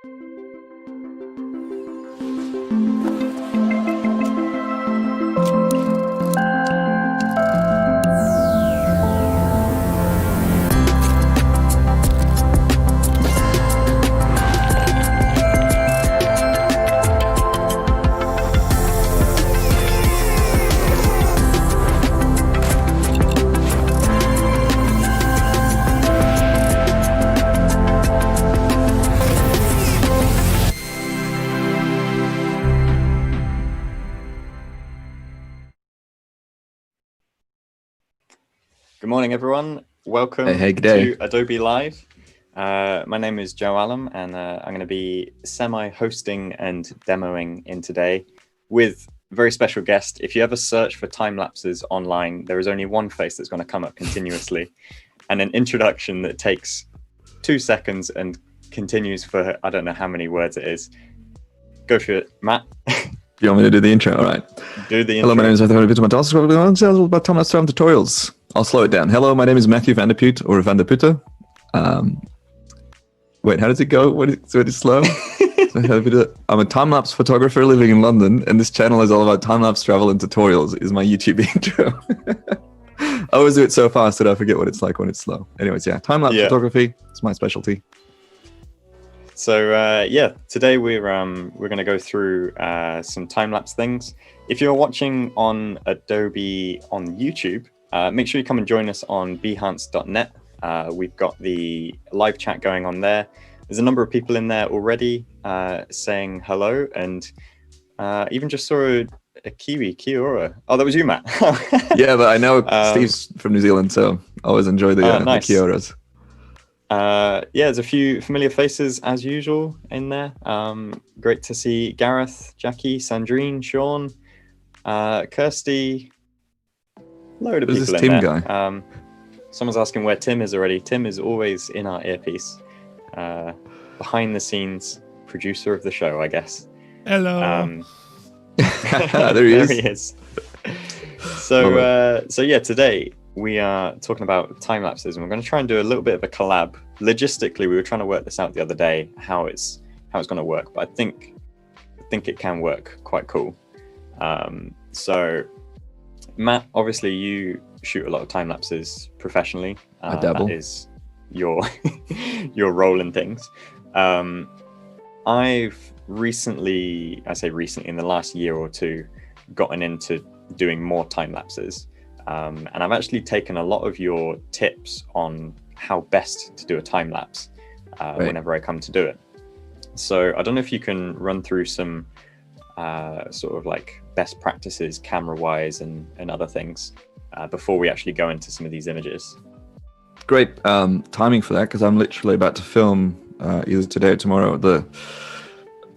Good morning, everyone. Welcome to Adobe Live. My name is Joe Allam, and I'm going to be semi-hosting and demoing in today with a very special guest. If you ever search for time lapses online, there is only one face that's going to come up continuously, and an introduction that takes 2 seconds and continues for I don't know how many words it is. Go for it, Matt. You want me to do the intro? All right. Do the intro. Hello, my name is Matthew Vandeputte. About time-lapse tutorials. I'll slow it down. Hello, my name is Matthew Vandeputte, or Vandeputte. Wait, how does it go? What is it slow? I'm a time-lapse photographer living in London, and this channel is all about time-lapse travel and tutorials. Is my YouTube intro. I always do it so fast that I forget what it's like when it's slow. Anyways, yeah, time-lapse photography. It's my specialty. So yeah, today we're going to go through some time-lapse things. If you're watching on Adobe on YouTube, make sure you come and join us on behance.net. We've got the live chat going on there. There's a number of people in there already saying hello, and even just saw a Kiwi, Kia-ora. Oh, that was you, Matt. Yeah, but I know Steve's from New Zealand, so I always enjoy the nice. the Kia-oras. Yeah, there's a few familiar faces as usual in there. Great to see Gareth, Jackie, Sandrine, Sean, Kirsty. Load of people this in Tim there. Guy? Someone's asking where Tim is already. Tim is always in our earpiece, behind the scenes producer of the show, I guess. Hello. There he is. So yeah, today we are talking about time lapses, and we're going to try and do a little bit of a collab. Logistically, we were trying to work this out the other day, how it's going to work, but I think it can work quite cool. So Matt, obviously you shoot a lot of time lapses professionally. I dabble. That is your role in things. I've recently, I say recently, in the last year or two, gotten into doing more time lapses. And I've actually taken a lot of your tips on how best to do a time lapse whenever I come to do it. So I don't know if you can run through some sort of like best practices camera wise and other things before we actually go into some of these images. Great timing for that, because I'm literally about to film either today or tomorrow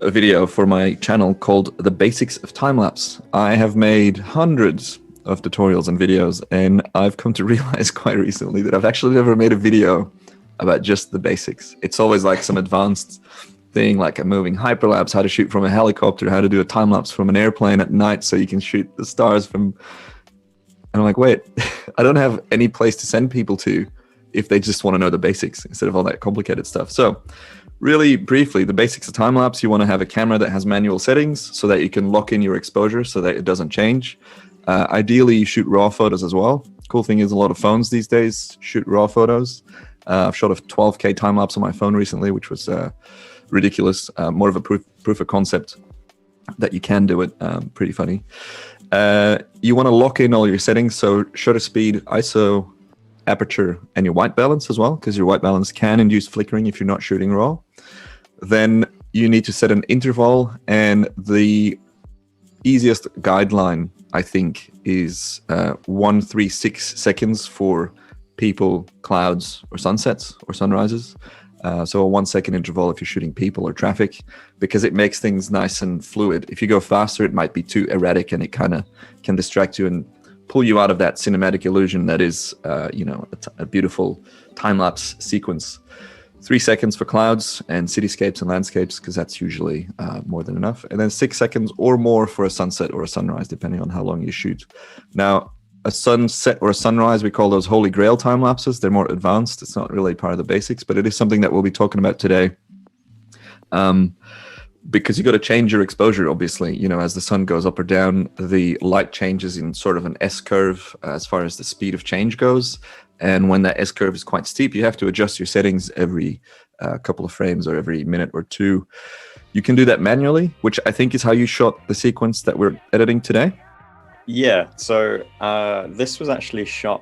a video for my channel called The Basics of Time-Lapse. I have made hundreds of tutorials and videos, and I've come to realize quite recently that I've actually never made a video about just the basics. It's always like some advanced thing, like a moving hyperlapse, how to shoot from a helicopter, how to do a time lapse from an airplane at night so you can shoot the stars from. And I'm like, wait, I don't have any place to send people to if they just want to know the basics instead of all that complicated stuff. So really briefly, the basics of time lapse: you want to have a camera that has manual settings so that you can lock in your exposure so that it doesn't change. Ideally, you shoot RAW photos as well. Cool thing is a lot of phones these days shoot RAW photos. I've shot a 12K time lapse on my phone recently, which was ridiculous. More of a proof of concept that you can do it. Pretty funny. You want to lock in all your settings, so shutter speed, ISO, aperture, and your white balance as well, because your white balance can induce flickering if you're not shooting RAW. Then you need to set an interval, and the easiest guideline, I think, is 136 seconds for people, clouds, or sunsets or sunrises. So a 1 second interval if you're shooting people or traffic, because it makes things nice and fluid. If you go faster, it might be too erratic, and it kind of can distract you and pull you out of that cinematic illusion that is, a beautiful time-lapse sequence. 3 seconds for clouds and cityscapes and landscapes, because that's usually more than enough. And then 6 seconds or more for a sunset or a sunrise, depending on how long you shoot. Now, a sunset or a sunrise, we call those holy grail time lapses. They're more advanced. It's not really part of the basics, but it is something that we'll be talking about today. because you got to change your exposure, obviously. You know, as the sun goes up or down, the light changes in sort of an S curve as far as the speed of change goes. And when that S curve is quite steep, you have to adjust your settings every couple of frames or every minute or two. You can do that manually, which I think is how you shot the sequence that we're editing today. Yeah, so this was actually shot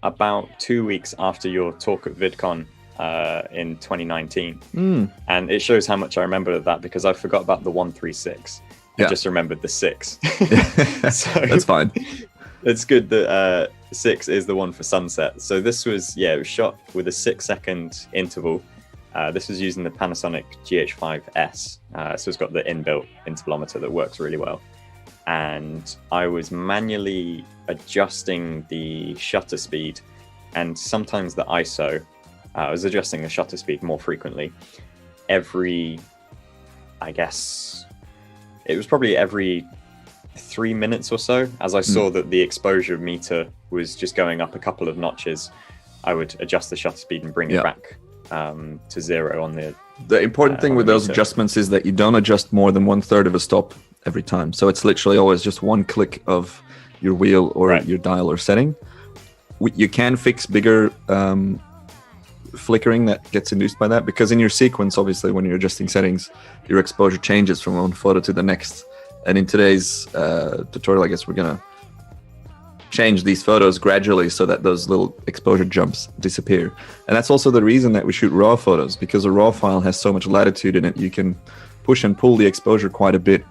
about 2 weeks after your talk at VidCon in 2019. And it shows how much I remember that, because I forgot about the 136. I just remembered the 6. So that's fine. It's good that 6 is the one for sunset. So this was, it was shot with a 6-second interval. This was using the Panasonic GH5S. So it's got the inbuilt intervalometer that works really well. And I was manually adjusting the shutter speed and sometimes the ISO. I was adjusting the shutter speed more frequently. I guess, it was probably every 3 minutes or so. As I saw that the exposure meter was just going up a couple of notches, I would adjust the shutter speed and bring it back to 0 on the... The important thing with those adjustments is that you don't adjust more than 1/3 of a stop every time. So it's literally always just one click of your wheel or your dial or setting. You can fix bigger flickering that gets induced by that, because in your sequence, obviously, when you're adjusting settings, your exposure changes from one photo to the next. And in today's tutorial, I guess we're going to change these photos gradually so that those little exposure jumps disappear. And that's also the reason that we shoot RAW photos, because a RAW file has so much latitude in it. You can push and pull the exposure quite a bit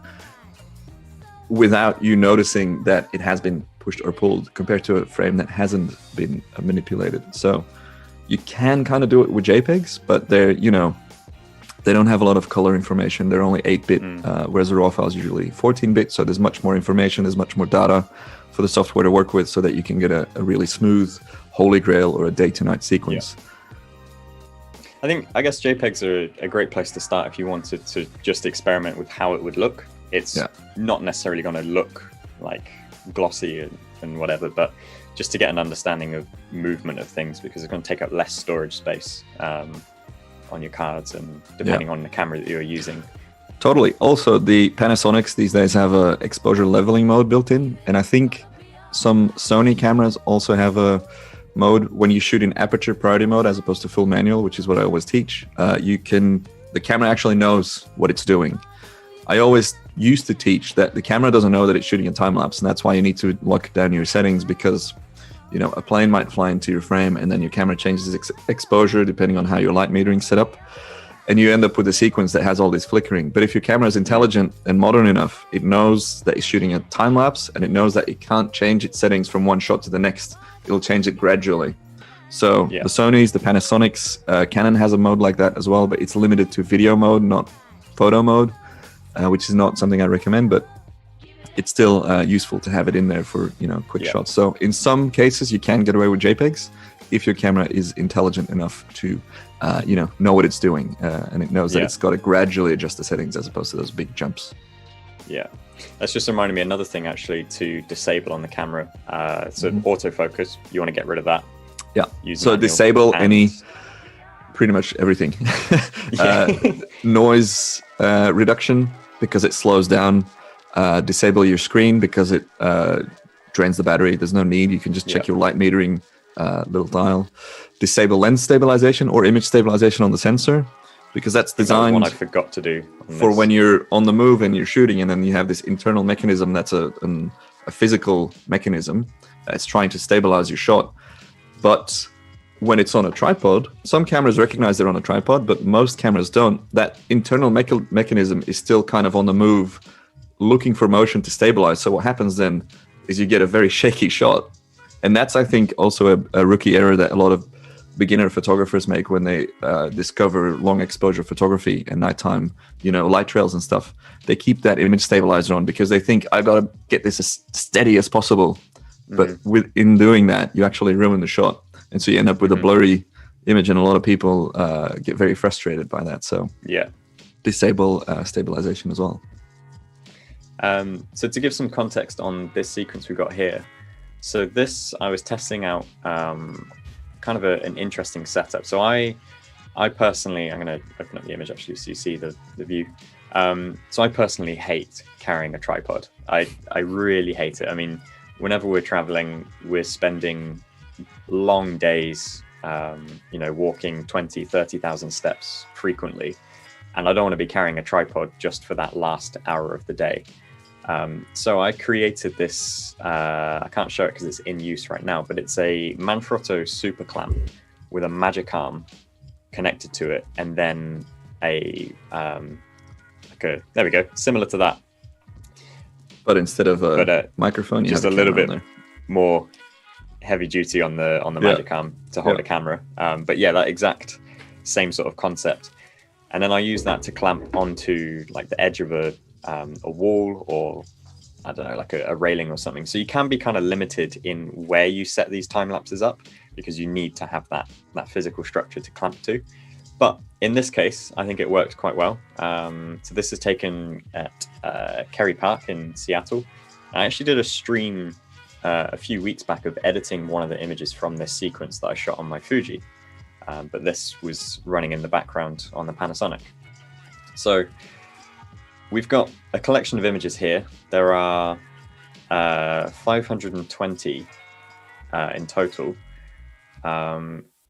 without you noticing that it has been pushed or pulled, compared to a frame that hasn't been manipulated. So you can kind of do it with JPEGs, but they're, they don't have a lot of color information. They're only 8-bit, whereas a RAW file is usually 14-bit. So there's much more information, there's much more data for the software to work with, so that you can get a really smooth holy grail or a day to night sequence. I guess JPEGs are a great place to start if you wanted to just experiment with how it would look. It's not necessarily going to look like glossy and whatever, but just to get an understanding of movement of things, because it's going to take up less storage space on your cards, and depending on the camera that you're using. Totally. Also, the Panasonics these days have a exposure leveling mode built in, and I think some Sony cameras also have a mode when you shoot in aperture priority mode as opposed to full manual, which is what I always teach. The camera actually knows what it's doing. I always used to teach that the camera doesn't know that it's shooting a time lapse, and that's why you need to lock down your settings, because a plane might fly into your frame and then your camera changes exposure depending on how your light metering is set up, and you end up with a sequence that has all this flickering. But if your camera is intelligent and modern enough, it knows that it's shooting a time lapse, and it knows that it can't change its settings from one shot to the next. It'll change it gradually. So the Sonys, the Panasonics, Canon has a mode like that as well, but it's limited to video mode, not photo mode, which is not something I recommend, but it's still useful to have it in there for quick shots. So in some cases you can get away with JPEGs if your camera is intelligent enough to know what it's doing, and it knows that it's got to gradually adjust the settings as opposed to those big jumps. That's just reminded me another thing actually to disable on the camera. So autofocus, you want to get rid of that. So disable pretty much everything. Noise reduction, because it slows down. Disable your screen because it drains the battery. There's no need. You can just check your light metering little dial. Disable lens stabilization or image stabilization on the sensor, because that's designed... That's one I forgot to do. For when you're on the move and you're shooting, and then you have this internal mechanism that's a physical mechanism that's trying to stabilize your shot. But when it's on a tripod, some cameras recognize they're on a tripod, but most cameras don't. That internal mechanism is still kind of on the move, looking for motion to stabilize. So what happens then is you get a very shaky shot. And that's, I think, also a rookie error that a lot of beginner photographers make when they discover long exposure photography and nighttime, light trails and stuff. They keep that image stabilizer on because they think, I got to get this as steady as possible. But in doing that, you actually ruin the shot. And so you end up with a blurry image, and a lot of people get very frustrated by that. So disable stabilization as well. So to give some context on this sequence we've got here, so this I was testing out kind of an interesting setup. So I I personally, I'm going to open up the image actually so you see the view. So I personally hate carrying a tripod. I really hate it. I mean, whenever we're traveling, we're spending long days, walking 20, 30,000 steps frequently. And I don't want to be carrying a tripod just for that last hour of the day. So I created this, I can't show it because it's in use right now, but it's a Manfrotto super clamp with a magic arm connected to it, and then there we go, similar to that. But instead of a microphone, you just have a little bit there. more heavy duty on the magic arm to hold a camera. But yeah, that exact same sort of concept. And then I use that to clamp onto like the edge of a wall, or I don't know, like a railing or something. So you can be kind of limited in where you set these time lapses up, because you need to have that physical structure to clamp to. But in this case, I think it worked quite well. So this is taken at Kerry Park in Seattle. I actually did a stream a few weeks back of editing one of the images from this sequence that I shot on my Fuji. But this was running in the background on the Panasonic. So we've got a collection of images here. There are 520 in total.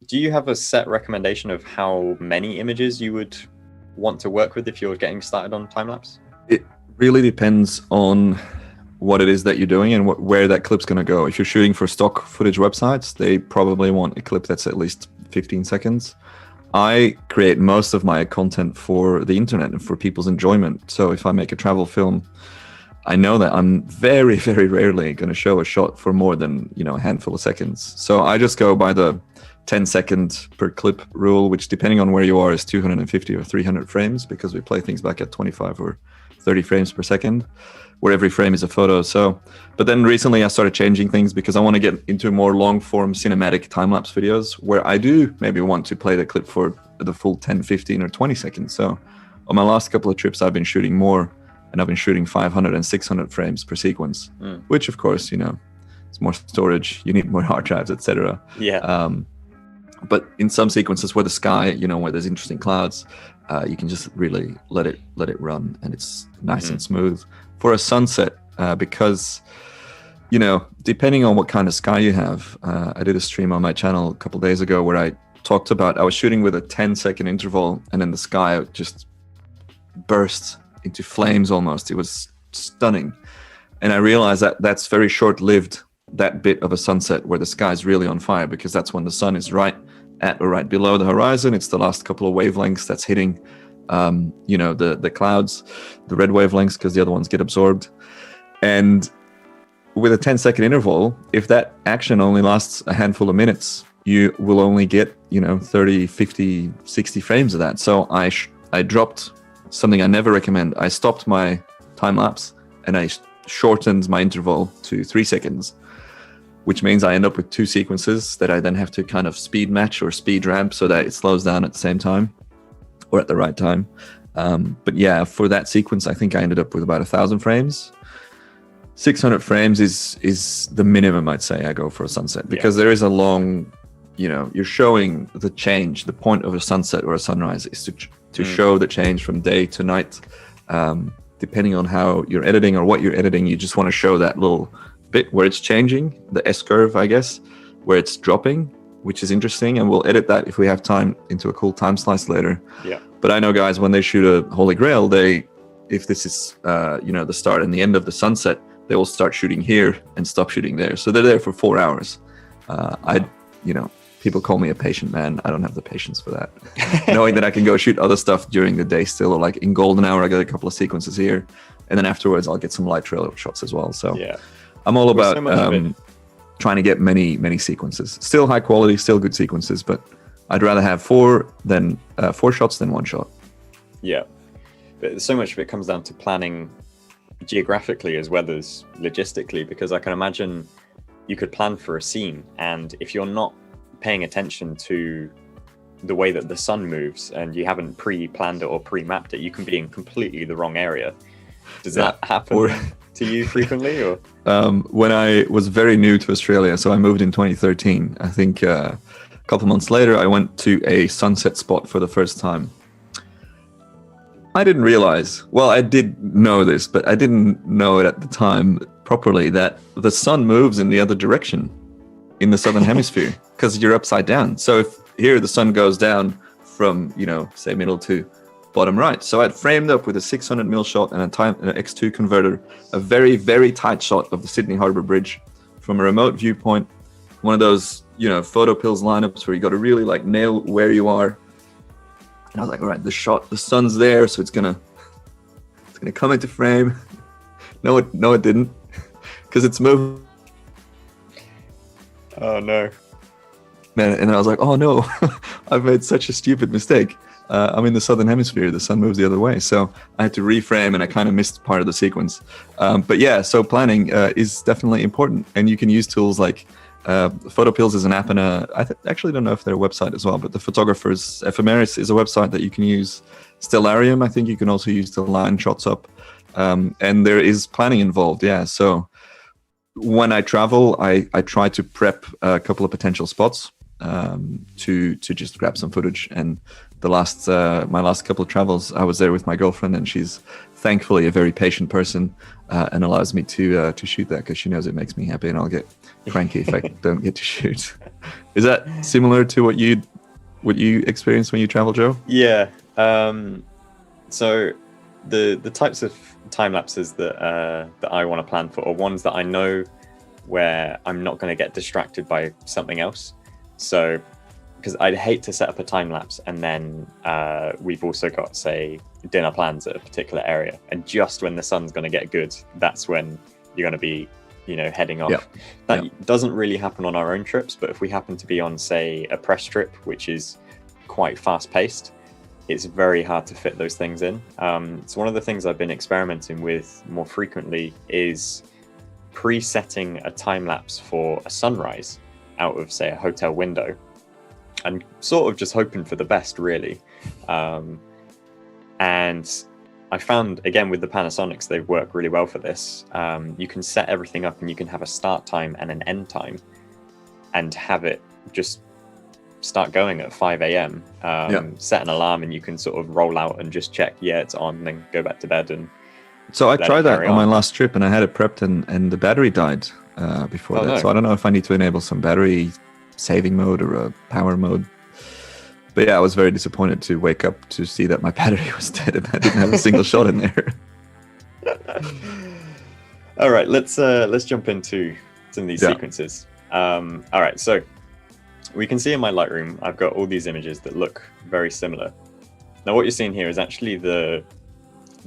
Do you have a set recommendation of how many images you would want to work with if you're getting started on time-lapse? It really depends on what it is that you're doing and where that clip's going to go. If you're shooting for stock footage websites, they probably want a clip that's at least 15 seconds. I create most of my content for the internet and for people's enjoyment. So if I make a travel film, I know that I'm very, very rarely going to show a shot for more than, a handful of seconds. So I just go by the 10-second per clip rule, which depending on where you are is 250 or 300 frames, because we play things back at 25 or 30 frames per second, where every frame is a photo. So, but then recently I started changing things because I want to get into more long form cinematic time-lapse videos where I do maybe want to play the clip for the full 10, 15 or 20 seconds. So on my last couple of trips, I've been shooting more, and I've been shooting 500 and 600 frames per sequence, which of course, it's more storage, you need more hard drives, etc. Yeah. But in some sequences where the sky, where there's interesting clouds, you can just really let it run, and it's nice and smooth. For a sunset, because, depending on what kind of sky you have, I did a stream on my channel a couple of days ago where I talked about, I was shooting with a 10-second interval, and then the sky just burst into flames almost. It was stunning. And I realized that that's very short-lived, that bit of a sunset where the sky is really on fire, because that's when the sun is right at or right below the horizon. It's the last couple of wavelengths that's hitting the clouds, the red wavelengths, because the other ones get absorbed. And with a 10-second interval, if that action only lasts a handful of minutes, you will only get 30, 50, 60 frames of that. So I dropped something I never recommend. I stopped my time lapse and I shortened my interval to 3 seconds, which means I end up with 2 sequences that I then have to kind of speed match or speed ramp so that it slows down at the same time or at the right time. But yeah, for that sequence, I think I ended up with about 1,000 frames. 600 frames is the minimum I'd say I go for a sunset, because there is a long, you're showing the change. The point of a sunset or a sunrise is to show the change from day to night. Depending on how you're editing or what you're editing, you just want to show that little bit where it's changing, the S-curve, I guess, where it's dropping, which is interesting. And we'll edit that if we have time into a cool time slice later. Yeah. But I know guys, when they shoot a Holy Grail, if this is, the start and the end of the sunset, they will start shooting here and stop shooting there. So they're there for 4 hours. People call me a patient man. I don't have the patience for that. Knowing that I can go shoot other stuff during the day still, or like in golden hour, I got a couple of sequences here. And then afterwards, I'll get some light trail shots as well. So I'm all about trying to get many, many sequences. Still high quality, still good sequences, but I'd rather have 4 shots than 1 shot. Yeah. But so much of it comes down to planning geographically as well as logistically, because I can imagine you could plan for a scene, and if you're not paying attention to the way that the sun moves and you haven't pre-planned it or pre-mapped it, you can be in completely the wrong area. Does that happen to you frequently? Or when I was very new to Australia, so I moved in 2013, I think A couple months later, I went to a sunset spot for the first time. I didn't realize, well, I did know this, but I didn't know it at the time properly, that the sun moves in the other direction in the southern hemisphere because you're upside down. So if here the sun goes down from, say middle to bottom right. So I'd framed up with a 600mm shot and an X2 converter, a very, very tight shot of the Sydney Harbour Bridge from a remote viewpoint, one of those, photo pills lineups where you got to really like nail where you are. And I was like, all right, the sun's there, so it's gonna come into frame. No, it didn't, because it's moving. Oh no, man! And then I was like, oh no, I've made such a stupid mistake. I'm in the southern hemisphere. The sun moves the other way, so I had to reframe, and I kind of missed part of the sequence. But yeah, so planning is definitely important, and you can use tools like PhotoPills is an app, and I actually don't know if they're a website as well, but the Photographer's Ephemeris is a website that you can use. Stellarium, I think you can also use to line shots up, and there is planning involved. Yeah, so when I travel, I try to prep a couple of potential spots to just grab some footage. And my last couple of travels, I was there with my girlfriend, and she's thankfully a very patient person and allows me to shoot that because she knows it makes me happy, and I'll get cranky if I don't get to shoot. Is that similar to what you experienced when you travel, Joe? Yeah. So the types of time lapses that I want to plan for are ones that I know where I'm not going to get distracted by something else. So, because I'd hate to set up a time lapse and then we've also got, say, dinner plans at a particular area, and just when the sun's going to get good, that's when you're going to be, heading off. Yep. That doesn't really happen on our own trips, but if we happen to be on, say, a press trip, which is quite fast-paced, it's very hard to fit those things in. So one of the things I've been experimenting with more frequently is pre-setting a time lapse for a sunrise out of, say, a hotel window, and sort of just hoping for the best, really. And I found, again, with the Panasonics, they work really well for this. You can set everything up, and you can have a start time and an end time, and have it just start going at 5 a.m. Set an alarm, and you can sort of roll out and just check, it's on, and then go back to bed. And so I tried that on my last trip, and I had it prepped, and the battery died before that. No. So I don't know if I need to enable some battery saving mode or a power mode. But yeah, I was very disappointed to wake up to see that my battery was dead and I didn't have a single shot in there. All right, let's jump into some of these sequences. All right, so we can see in my Lightroom, I've got all these images that look very similar. Now, what you're seeing here is actually the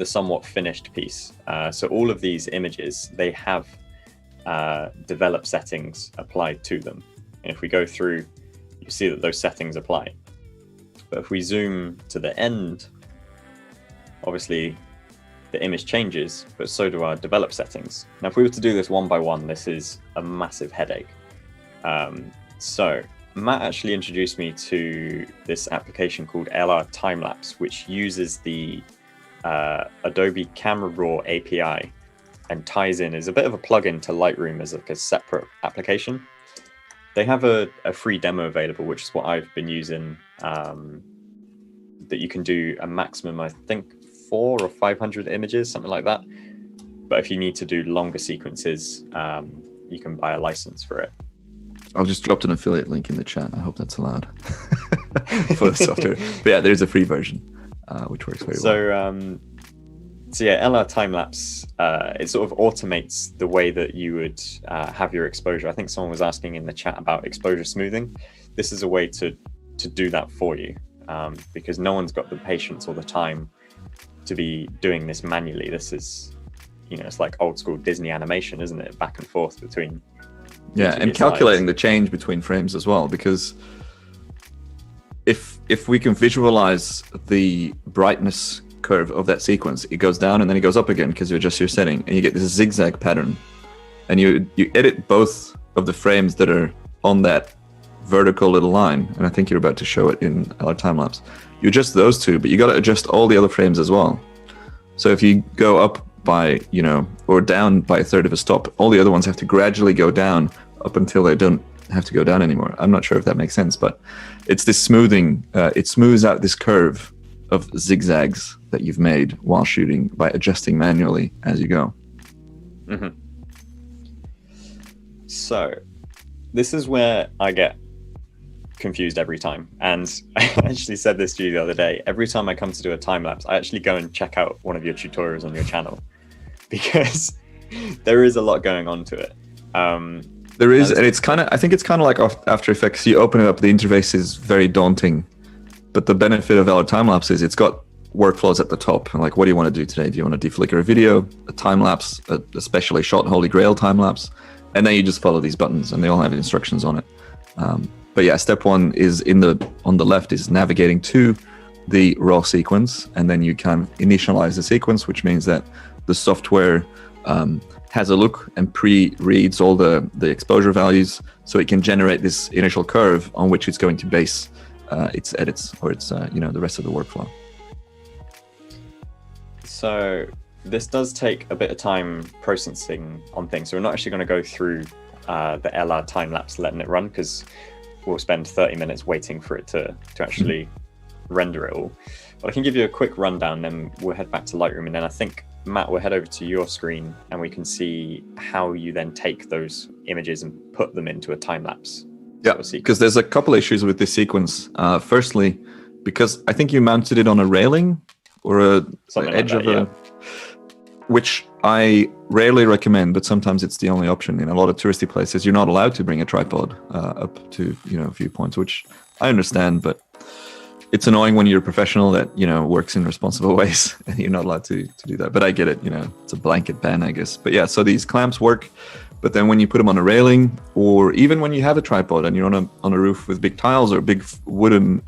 somewhat finished piece. So all of these images, they have developed settings applied to them. And if we go through, you see that those settings apply. But if we zoom to the end, obviously the image changes, but so do our develop settings. Now, if we were to do this one by one, this is a massive headache. So Matt actually introduced me to this application called LR Time-lapse, which uses the Adobe Camera Raw API and ties in as a bit of a plugin to Lightroom as like a separate application. They have a free demo available, which is what I've been using, that you can do a maximum, I think, 400 or 500 images, something like that. But if you need to do longer sequences, you can buy a license for it. I'll just drop an affiliate link in the chat. I hope that's allowed for the software. But yeah, there's a free version, which works very well. So yeah, LR Time-lapse, it sort of automates the way that you would have your exposure. I think someone was asking in the chat about exposure smoothing. This is a way to do that for you, because no one's got the patience or the time to be doing this manually. This is, it's like old school Disney animation, isn't it? Back and forth between. Yeah, and calculating the change between frames as well, because if we can visualize the brightness curve of that sequence, it goes down and then it goes up again because you adjust your setting, and you get this zigzag pattern, and you edit both of the frames that are on that vertical little line, and I think you're about to show it in our time lapse. You adjust those two, but you got to adjust all the other frames as well. So if you go up by, or down by a third of a stop, all the other ones have to gradually go down up until they don't have to go down anymore. I'm not sure if that makes sense, but it's this smoothing. It smooths out this curve of zigzags that you've made while shooting by adjusting manually as you go. Mm-hmm. So this is where I get confused every time, and I actually said this to you the other day. Every time I come to do a time lapse, I actually go and check out one of your tutorials on your channel, because there is a lot going on to it. There is, and it's kind of, I think it's kind of like After Effects. You open it up, the interface is very daunting, but the benefit of our time lapse is it's got workflows at the top. Like, what do you want to do today? Do you want to deflicker a video, a time lapse, a specially shot Holy Grail time lapse? And then you just follow these buttons, and they all have instructions on it. But yeah, step one is on the left is navigating to the raw sequence, and then you can initialize the sequence, which means that the software has a look and pre-reads all the exposure values, so it can generate this initial curve on which it's going to base its edits, or its the rest of the workflow. So this does take a bit of time processing on things. So we're not actually going to go through the LR time lapse letting it run, because we'll spend 30 minutes waiting for it to actually render it all. But I can give you a quick rundown, then we'll head back to Lightroom, and then I think, Matt, we'll head over to your screen and we can see how you then take those images and put them into a time lapse. Yeah, because there's a couple issues with this sequence. Firstly, because I think you mounted it on a railing or an edge of a... Which I rarely recommend, but sometimes it's the only option. In a lot of touristy places, you're not allowed to bring a tripod up to viewpoints, which I understand, but it's annoying when you're a professional that works in responsible ways and you're not allowed to do that. But I get it. It's a blanket ban, I guess. But yeah, so these clamps work, but then when you put them on a railing, or even when you have a tripod and you're on a roof with big tiles or big wooden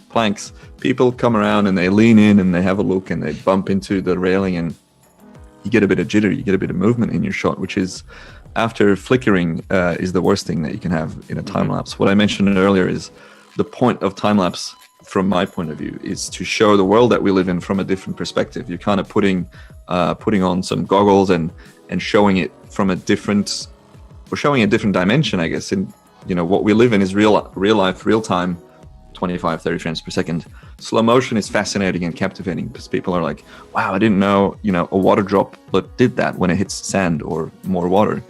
planks, people come around and they lean in and they have a look and they bump into the railing, and you get a bit of jitter, you get a bit of movement in your shot, which is, after flickering, is the worst thing that you can have in a time lapse. What I mentioned earlier is the point of time lapse, from my point of view, is to show the world that we live in from a different perspective. You're kind of putting on some goggles and showing it from a different dimension, I guess. And what we live in is real life, real time, 25, 30 frames per second. Slow motion is fascinating and captivating because people are like, wow, I didn't know, a water drop did that when it hits sand or more water.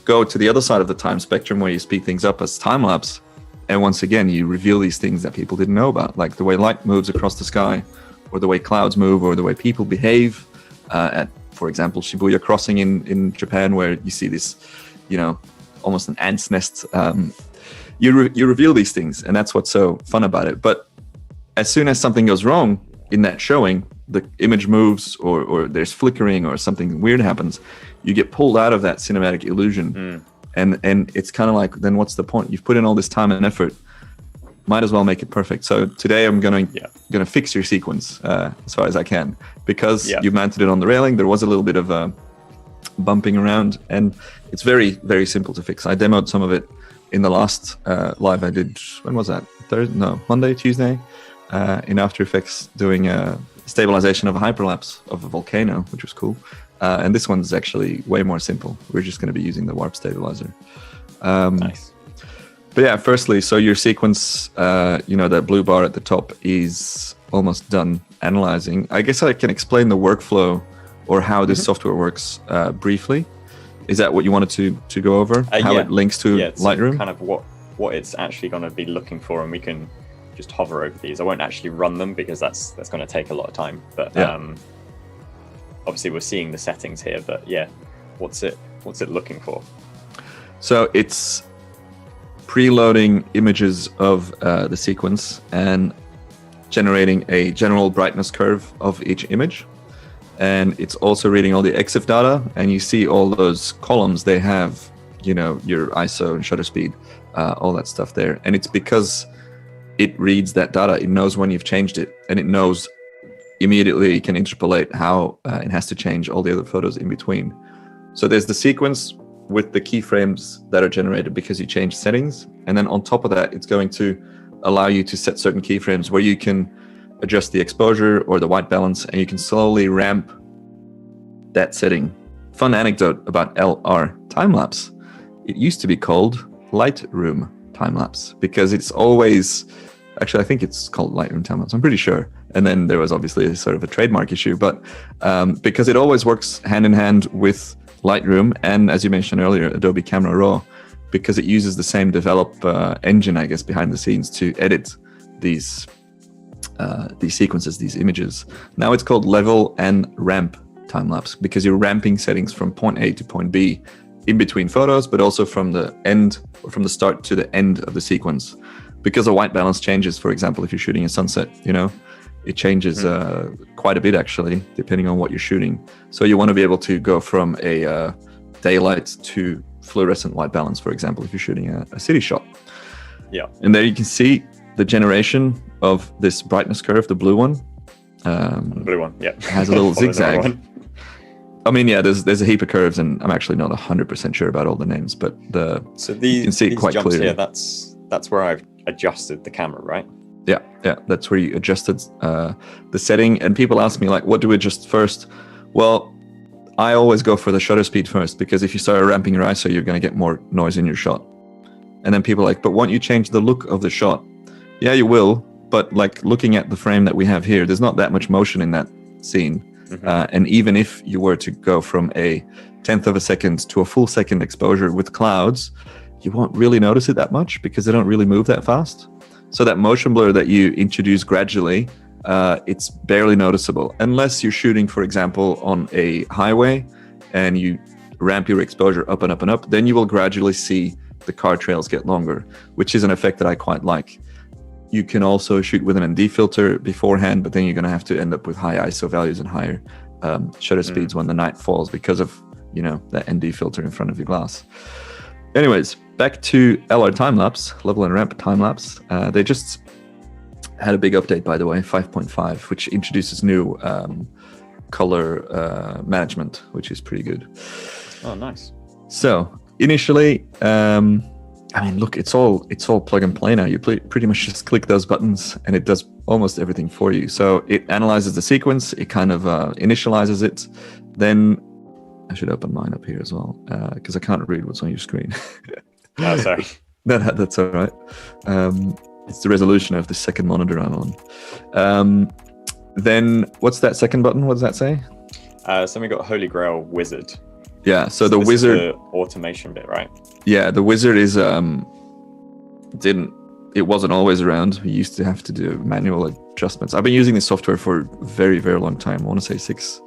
Go to the other side of the time spectrum where you speed things up as time lapse, and once again, you reveal these things that people didn't know about, like the way light moves across the sky, or the way clouds move, or the way people behave at, for example, Shibuya Crossing in Japan, where you see this, almost an ant's nest. You reveal these things, and that's what's so fun about it. But as soon as something goes wrong in that showing, the image moves, or there's flickering, or something weird happens, you get pulled out of that cinematic illusion. And it's kind of like, then what's the point? You've put in all this time and effort, might as well make it perfect. So today I'm gonna fix your sequence as far as I can, because you mounted it on the railing. There was a little bit of bumping around, and it's very, very simple to fix. I demoed some of it in the last live I did. When was that? Monday, Tuesday, in After Effects, doing a stabilization of a hyperlapse of a volcano, which was cool. And this one's actually way more simple. We're just going to be using the warp stabilizer. Nice. But yeah, firstly, so your sequence, that blue bar at the top is almost done analyzing. I guess I can explain the workflow or how this software works briefly. Is that what you wanted to go over? How it links to Lightroom? Kind of what it's actually going to be looking for, and we can just hover over these. I won't actually run them because that's going to take a lot of time. But obviously we're seeing the settings here. But what's it looking for? So it's preloading images of the sequence and generating a general brightness curve of each image. And it's also reading all the EXIF data, and you see all those columns. They have, your ISO and shutter speed, all that stuff there. And it's because it reads that data. It knows when you've changed it, and it knows immediately it can interpolate how it has to change all the other photos in between. So there's the sequence with the keyframes that are generated because you change settings. And then on top of that, it's going to allow you to set certain keyframes where you can adjust the exposure or the white balance, and you can slowly ramp that setting. Fun anecdote about LR time-lapse. It used to be called Lightroom time-lapse, because it's always, actually I think it's called Lightroom time-lapse, I'm pretty sure. And then there was obviously a sort of a trademark issue, but because it always works hand in hand with Lightroom and, as you mentioned earlier, Adobe Camera Raw, because it uses the same develop engine, I guess, behind the scenes to edit these sequences, these images. Now it's called level and ramp time-lapse, because you're ramping settings from point A to point B in between photos, but also from the end, or from the start to the end of the sequence. Because the white balance changes, for example, if you're shooting a sunset, you know, it changes quite a bit, actually, depending on what you're shooting. So you want to be able to go from a daylight to fluorescent white balance, for example, if you're shooting a city shot. Yeah. And there you can see the generation of this brightness curve, the blue one. The blue one, yeah. Has a little zigzag. I mean, yeah, there's a heap of curves, and I'm actually not 100% sure about all the names, but you can see it quite clearly. Here, that's where I've adjusted the camera, right? Yeah, that's where you adjusted the setting. And people ask me, like, what do we adjust first? Well, I always go for the shutter speed first, because if you start ramping your ISO, you're going to get more noise in your shot. And then people are like, but won't you change the look of the shot? Yeah, you will. But like looking at the frame that we have here, there's not that much motion in that scene. And even if you were to go from a 1/10 of a second to a full second exposure with clouds, you won't really notice it that much, because they don't really move that fast. So that motion blur that you introduce gradually, it's barely noticeable, unless you're shooting, for example, on a highway and you ramp your exposure up and up and up. Then you will gradually see the car trails get longer, which is an effect that I quite like. You can also shoot with an ND filter beforehand, but then you're going to have to end up with high ISO values and higher shutter speeds when the night falls, because of, you know, that ND filter in front of your glass. Anyways, back to LR time-lapse, level and ramp time-lapse. They just had a big update, by the way, 5.5, which introduces new color management, which is pretty good. Oh, nice. So initially, I mean, look, it's all plug and play now. You pretty much just click those buttons and it does almost everything for you. So it analyzes the sequence, it kind of initializes it. Then I should open mine up here as well, because I can't read what's on your screen. Oh, sorry. That's all right. It's the resolution of the second monitor I'm on. Then what's that second button? What does that say? So we got Holy Grail Wizard. Yeah, so the wizard is the automation bit, right? Yeah, the wizard is it wasn't always around. We used to have to do manual adjustments. I've been using this software for a very, very long time. I want to say six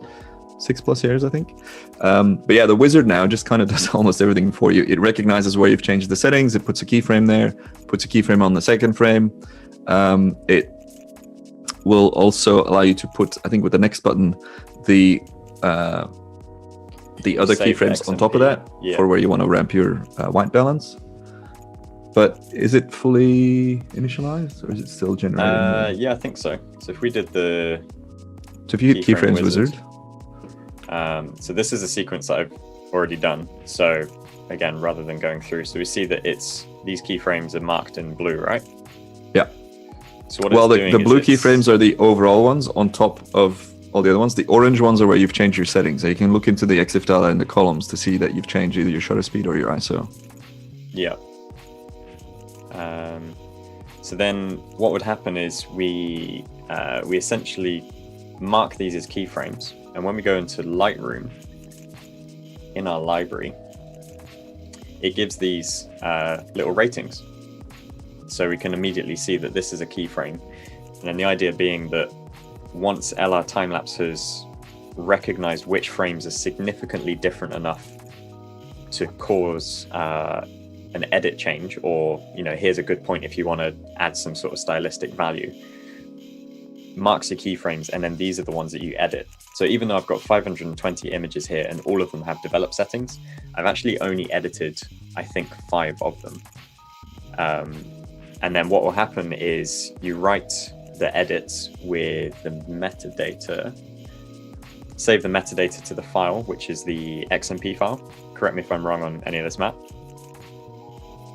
plus years, I think. But yeah, the wizard now just kind of does almost everything for you. It recognizes where you've changed the settings. It puts a keyframe there, puts a keyframe on the second frame. It will also allow you to put, I think with the next button, the other keyframes on top of that, for where you want to ramp your white balance. But is it fully initialized, or is it still generating? Yeah, I think so. So if we did so if you hit keyframes wizard. So this is a sequence that I've already done. So again, rather than going through, so we see that these keyframes are marked in blue, right? Yeah. So what the blue keyframes are the overall ones on top of all the other ones. The orange ones are where you've changed your settings. So you can look into the EXIF data in the columns to see that you've changed either your shutter speed or your ISO. Yeah. So then what would happen is we essentially mark these as keyframes. And when we go into Lightroom in our library, it gives these little ratings. So we can immediately see that this is a keyframe. And then the idea being that once LR time-lapse has recognized which frames are significantly different enough to cause an edit change, or, you know, here's a good point if you want to add some sort of stylistic value, marks your keyframes, and then these are the ones that you edit. So even though I've got 520 images here and all of them have developed settings, I've actually only edited, I think, 5 of them. And then what will happen is you write the edits with the metadata, save the metadata to the file, which is the XMP file. Correct me if I'm wrong on any of this, Matt.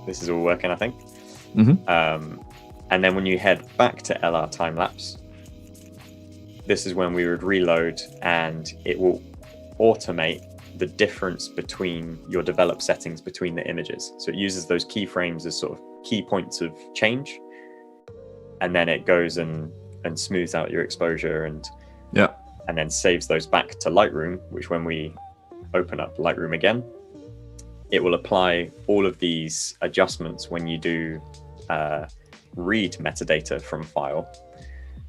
This is all working, I think. Mm-hmm. And then when you head back to LR time-lapse, this is when we would reload and it will automate the difference between your developed settings between the images. So it uses those keyframes as sort of key points of change, and then it goes and smooths out your exposure and then saves those back to Lightroom, which when we open up Lightroom again, it will apply all of these adjustments when you do read metadata from file.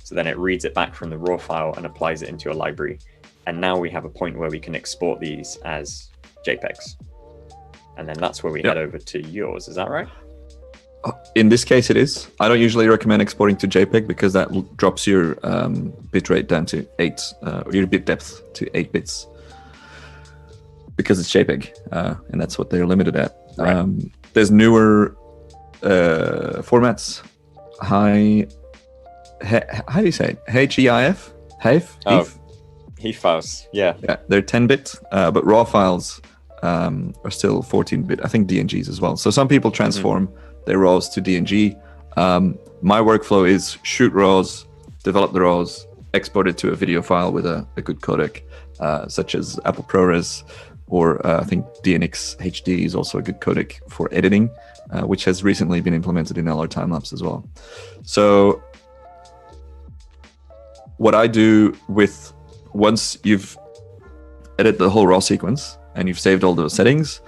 So then it reads it back from the raw file and applies it into your library. And now we have a point where we can export these as JPEGs. And then that's where we head over to yours. Is that right? In this case, it is. I don't usually recommend exporting to JPEG because that drops your bitrate down to 8, your bit depth to 8 bits. Because it's JPEG, and that's what they're limited at. Right. There's newer formats. How do you say it? HEIF? HEIF? HEIF files, yeah. They're 10-bit, but RAW files are still 14-bit. I think DNGs as well. So some people transform their RAWs to DNG. My workflow is shoot RAWs, develop the RAWs, export it to a video file with a good codec, such as Apple ProRes, or I think DNX HD is also a good codec for editing, which has recently been implemented in LR Time-lapse as well. So what I do once you've edited the whole raw sequence and you've saved all those settings,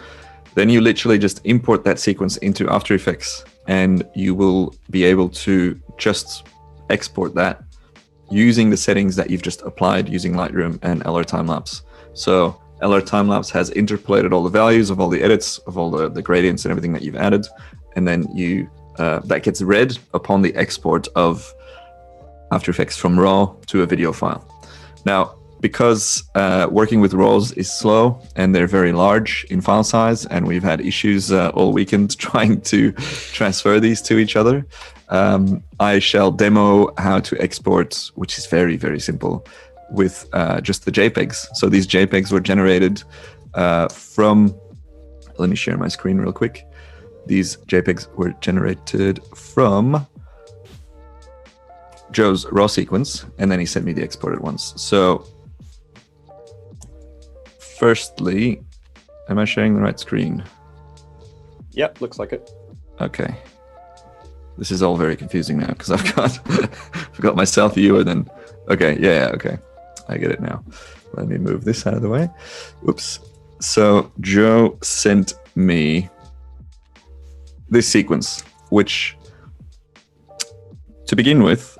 then you literally just import that sequence into After Effects, and you will be able to just export that using the settings that you've just applied using Lightroom and LR Time-lapse. So LR Time-lapse has interpolated all the values of all the edits, of all the gradients and everything that you've added, and then that gets read upon the export of After Effects from RAW to a video file. Now, because working with RAWs is slow and they're very large in file size, and we've had issues all weekend trying to transfer these to each other, I shall demo how to export, which is very, very simple, with just the JPEGs. So these JPEGs were generated from, let me share my screen real quick. These JPEGs were generated from Joe's raw sequence, and then he sent me the exported ones. So firstly, am I sharing the right screen? Yep, looks like it. Okay. This is all very confusing now because I've got my self viewer, then okay, yeah, okay. I get it now. Let me move this out of the way. Whoops. So Joe sent me this sequence, which to begin with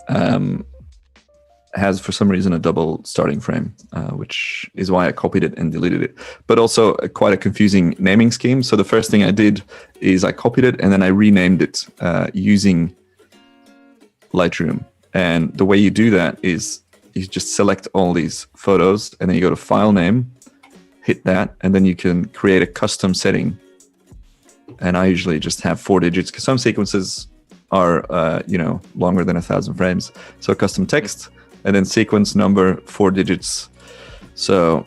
has for some reason a double starting frame, which is why I copied it and deleted it, but also quite a confusing naming scheme. So the first thing I did is I copied it and then I renamed it using Lightroom. And the way you do that is you just select all these photos and then you go to file name, hit that, and then you can create a custom setting. And I usually just have 4 digits because some sequences are longer than 1,000 frames. So custom text and then sequence number 4 digits. So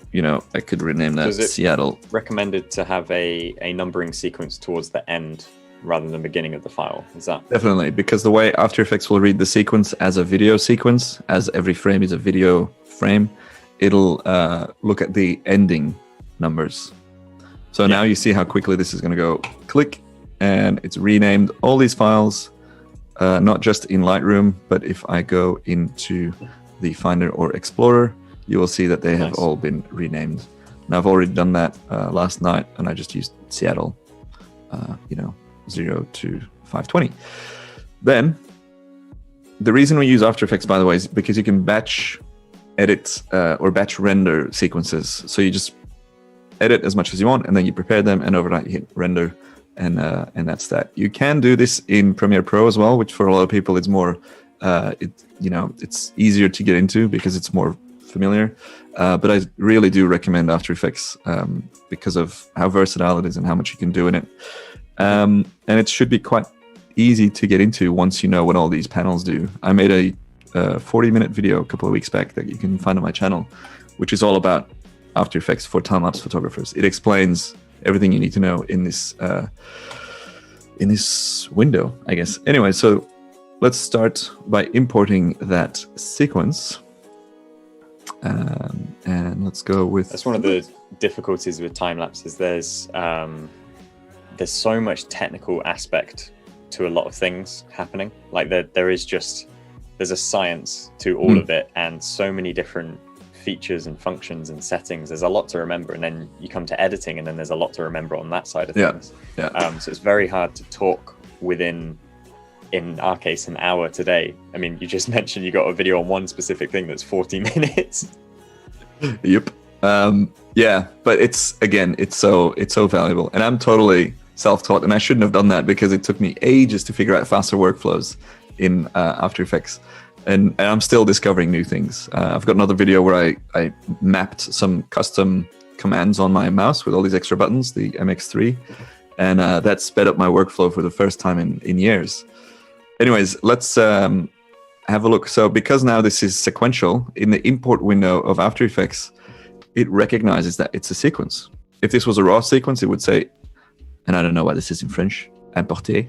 I could rename that Seattle. Recommended to have a numbering sequence towards the end rather than the beginning of the file. Is that definitely? Because the way After Effects will read the sequence as a video sequence, as every frame is a video frame, it'll look at the ending numbers. So now you see how quickly this is going to go. Click, and it's renamed all these files, not just in Lightroom, but if I go into the Finder or Explorer, you will see that they have all been renamed. Now I've already done that last night, and I just used Seattle, 0 to 520. Then the reason we use After Effects, by the way, is because you can batch edit or batch render sequences. So you just edit as much as you want, and then you prepare them, and overnight you hit render, and that's that. You can do this in Premiere Pro as well, which for a lot of people it's more, it's easier to get into because it's more familiar. But I really do recommend After Effects because of how versatile it is and how much you can do in it. And it should be quite easy to get into once you know what all these panels do. I made a 40-minute video a couple of weeks back that you can find on my channel, which is all about After Effects for time-lapse photographers. It explains everything you need to know in this window, I guess. Anyway, so let's start by importing that sequence. And let's go with... That's one of the difficulties with time lapses. There's so much technical aspect to a lot of things happening. Like there's a science to all of it, and so many different features and functions and settings. There's a lot to remember, and then you come to editing, and then there's a lot to remember on that side of things. So it's very hard to talk within, in our case, an hour today. I mean, you just mentioned you got a video on one specific thing that's 40 minutes. Yep. Yeah, but it's so valuable, and I'm totally self-taught, and I shouldn't have done that because it took me ages to figure out faster workflows in After Effects, and I'm still discovering new things. I've got another video where I mapped some custom commands on my mouse with all these extra buttons, the MX3, and that sped up my workflow for the first time in years. Anyways, let's have a look. So because now this is sequential, in the import window of After Effects, it recognizes that it's a sequence. If this was a raw sequence, it would say, and I don't know why this is in French, importer,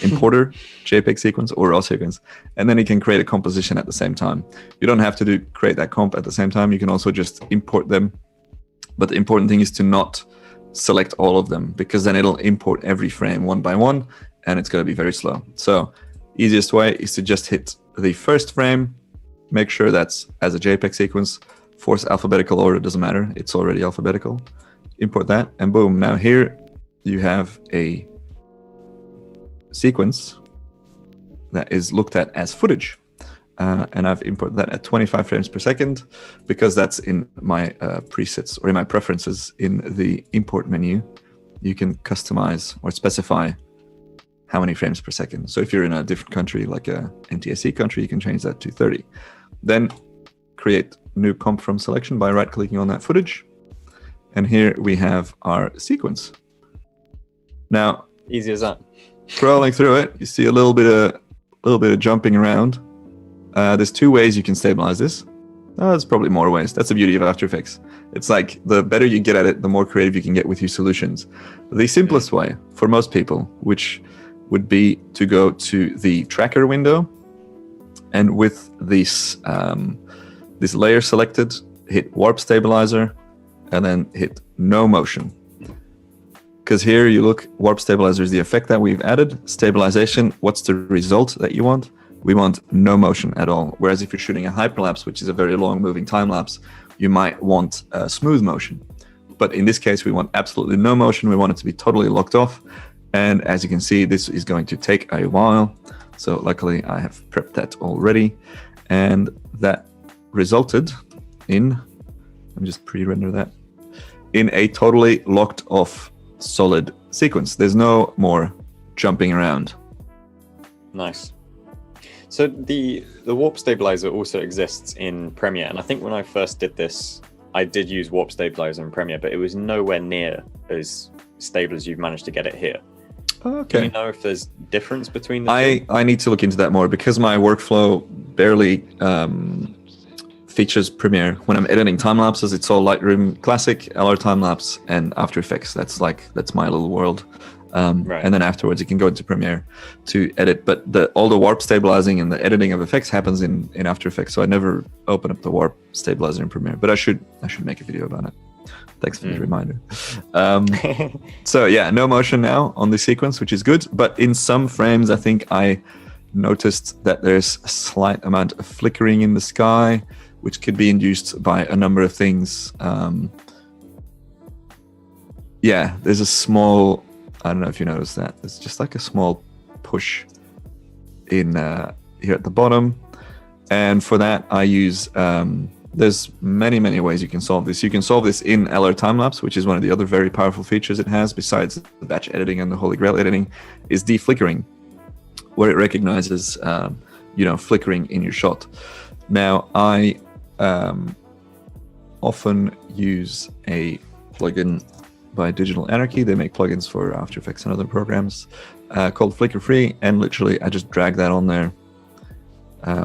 importer, JPEG sequence or raw sequence. And then you can create a composition at the same time. You don't have to create that comp at the same time. You can also just import them. But the important thing is to not select all of them, because then it'll import every frame one by one, and it's going to be very slow. So easiest way is to just hit the first frame, make sure that's as a JPEG sequence, force alphabetical order, doesn't matter, it's already alphabetical. Import that, and boom, now here you have a sequence that is looked at as footage. And I've imported that at 25 frames per second because that's in my presets or in my preferences in the import menu. You can customize or specify how many frames per second. So if you're in a different country, like a NTSC country, you can change that to 30. Then create new comp from selection by right-clicking on that footage. And here we have our sequence. Now, easy as that. Scrolling through it, you see a little bit of jumping around. There's two ways you can stabilize this. There's probably more ways. That's the beauty of After Effects. It's like the better you get at it, the more creative you can get with your solutions. The simplest way for most people, which would be to go to the tracker window, and with this this layer selected, hit Warp Stabilizer, and then hit No Motion. Because here you look, Warp Stabilizer is the effect that we've added. Stabilization, what's the result that you want? We want no motion at all. Whereas if you're shooting a hyperlapse, which is a very long moving time lapse, you might want a smooth motion. But in this case, we want absolutely no motion. We want it to be totally locked off. And as you can see, this is going to take a while. So luckily I have prepped that already. And that resulted in, let me just pre-render that, in a totally locked off solid sequence. There's no more jumping around. Nice. So the warp stabilizer also exists in Premiere, and I think when I first did this, I did use warp stabilizer in Premiere, but it was nowhere near as stable as you've managed to get it here. Okay. Do you know if there's difference between the two? I need to look into that more because my workflow barely features Premiere. When I'm editing time lapses, it's all Lightroom Classic, LR time lapse, and After Effects. That's my little world. Right. And then afterwards, you can go into Premiere to edit. But all the warp stabilizing and the editing of effects happens in After Effects. So I never open up the warp stabilizer in Premiere. But I should make a video about it. Thanks for the reminder. So yeah, no motion now on the sequence, which is good. But in some frames, I think I noticed that there's a slight amount of flickering in the sky, which could be induced by a number of things. Yeah, there's a small, I don't know if you noticed that, there's just like a small push in here at the bottom. And for that, I use, there's many ways you can solve this. You can solve this in LR Time-lapse, which is one of the other very powerful features it has, besides the batch editing and the Holy Grail editing, is deflickering, where it recognizes, flickering in your shot. Now, I often use a plugin by Digital Anarchy. They make plugins for After Effects and other programs called Flicker Free, and literally I just drag that on there,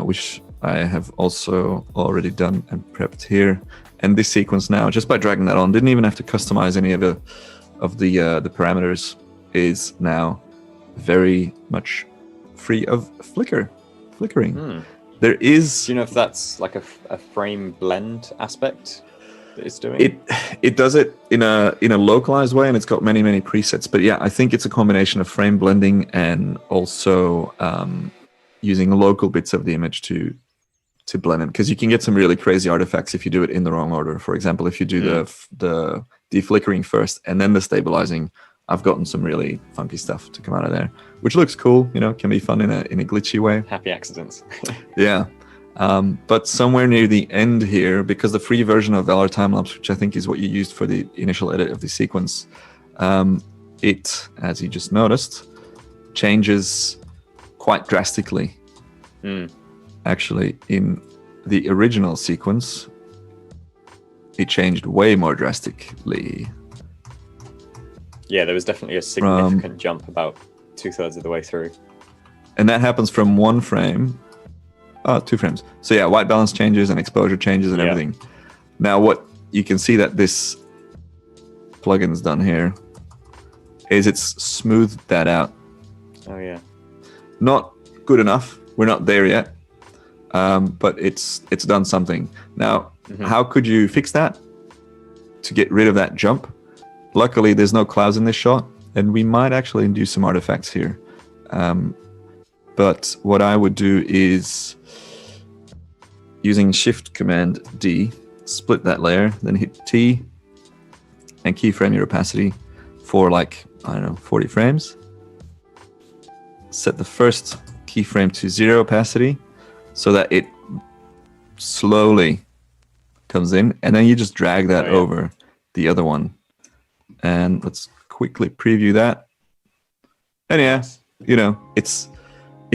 which I have also already done and prepped here. And this sequence now, just by dragging that on, didn't even have to customize any of the parameters, is now very much free of flickering. There is. Do you know if that's like a frame blend aspect? that it's doing? It does it in a localized way, and it's got many presets. But yeah, I think it's a combination of frame blending and also using local bits of the image to blend in, because you can get some really crazy artifacts if you do it in the wrong order. For example, if you do the deflickering first and then the stabilizing, I've gotten some really funky stuff to come out of there, which looks cool. You know, can be fun in a glitchy way. Happy accidents. Yeah. But somewhere near the end here, because the free version of Valor Time-lapse, which I think is what you used for the initial edit of the sequence, it, as you just noticed, changes quite drastically. Actually, in the original sequence, it changed way more drastically. Yeah, there was definitely a significant jump about 2/3 of the way through. And that happens from 1 frame. 2 frames. So yeah, white balance changes and exposure changes and everything. Now what you can see that this plugin's done here is it's smoothed that out. Oh yeah. Not good enough. We're not there yet. But it's done something. Now, how could you fix that to get rid of that jump? Luckily, there's no clouds in this shot, and we might actually induce some artifacts here. But what I would do is, using Shift Command D, split that layer, then hit T, and keyframe your opacity for like, I don't know, 40 frames. Set the first keyframe to 0 opacity so that it slowly comes in, and then you just drag that over the other one. And let's quickly preview that. And yeah, you know, it's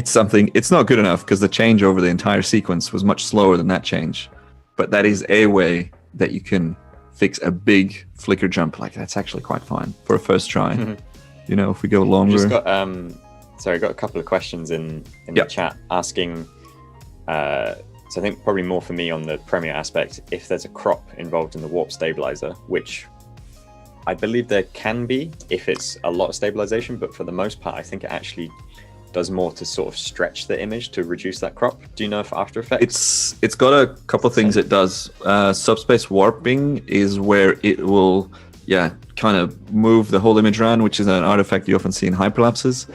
something. It's not good enough because the change over the entire sequence was much slower than that change. But that is a way that you can fix a big flicker jump. Like, that's actually quite fine for a first try. You know, if we go longer. Just got sorry, I got a couple of questions in the chat asking. So I think probably more for me on the Premiere aspect, if there's a crop involved in the warp stabilizer, which I believe there can be if it's a lot of stabilization, but for the most part, I think it actually does more to sort of stretch the image to reduce that crop. Do you know if After Effects? It's got a couple of things it does. Subspace warping is where it will, kind of move the whole image around, which is an artifact you often see in hyperlapses.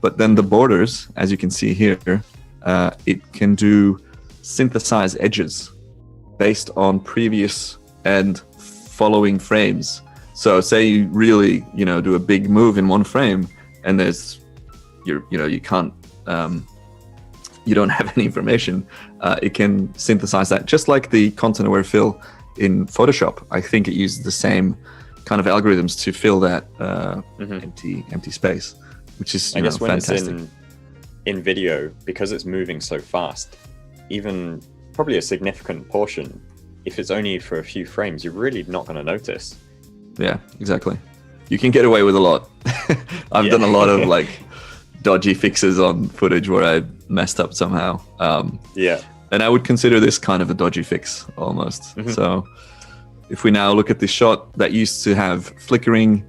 But then the borders, as you can see here, it can do synthesize edges based on previous and following frames. So say you really, do a big move in one frame, and there's, you can't, you don't have any information. It can synthesize that, just like the content-aware fill in Photoshop. I think it uses the same kind of algorithms to fill that empty space, which is I guess when fantastic. It's in video, because it's moving so fast, even probably a significant portion, if it's only for a few frames, you're really not going to notice. Yeah, exactly. You can get away with a lot. I've done a lot of like dodgy fixes on footage where I messed up somehow. And I would consider this kind of a dodgy fix almost. So if we now look at this shot that used to have flickering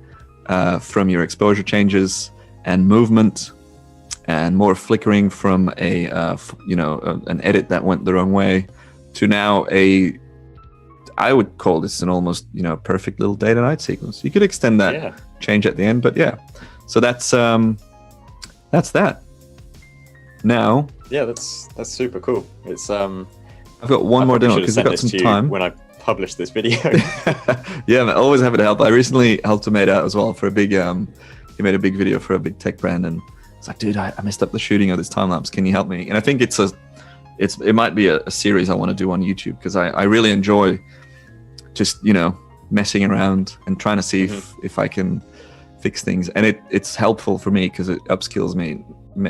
from your exposure changes and movement, and more flickering from a an edit that went the wrong way, to now I would call this an almost perfect little day to night sequence. You could extend that change at the end, but so that's that. Now that's super cool. It's I've got one more demo because I've got some time when I publish this video. Yeah, man, always happy to help. I recently helped him out as well for a big he made a big video for a big tech brand, and it's like, dude, I messed up the shooting of this time lapse. Can you help me? And I think it might be a series I want to do on YouTube, because I really enjoy just messing around and trying to see if I can fix things, and it's helpful for me because it upskills me.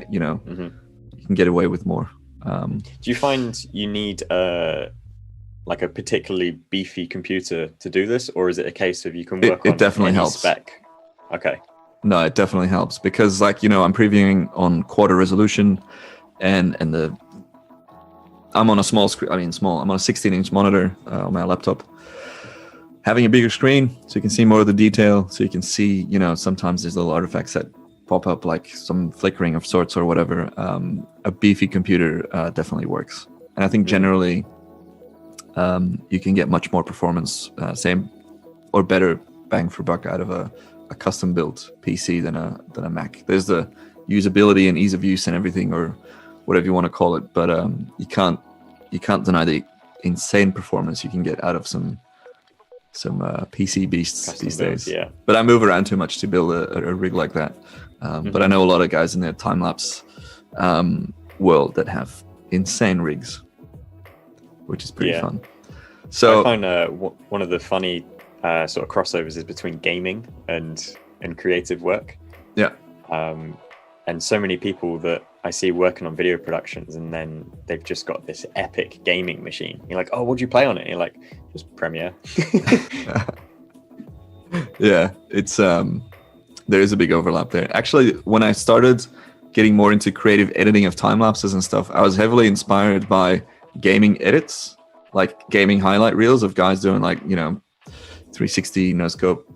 You can get away with more. Do you find you need like a particularly beefy computer to do this, or is it a case of you can work on definitely any helps. spec? Okay. No, it definitely helps, because I'm previewing on quarter resolution, and I'm on a small screen. I mean, small. I'm on a 16-inch monitor on my laptop. Having a bigger screen so you can see more of the detail, so you can see, sometimes there's little artifacts that pop up, like some flickering of sorts or whatever. A beefy computer definitely works. And I think generally you can get much more performance, same or better bang for buck out of a custom built PC than a Mac. There's the usability and ease of use and everything, or whatever you want to call it, but you can't deny the insane performance you can get out of some PC beasts custom these days. Yeah. But I move around too much to build a rig like that. But I know a lot of guys in the time-lapse world that have insane rigs, which is pretty fun. So I find one of the funny sort of crossovers is between gaming and creative work. Yeah. And so many people that I see working on video productions, and then they've just got this epic gaming machine. You're like, oh, what do you play on it? And you're like, just Premiere. Yeah, it's there is a big overlap there. Actually, when I started getting more into creative editing of time lapses and stuff, I was heavily inspired by gaming edits, like gaming highlight reels of guys doing 360 no scope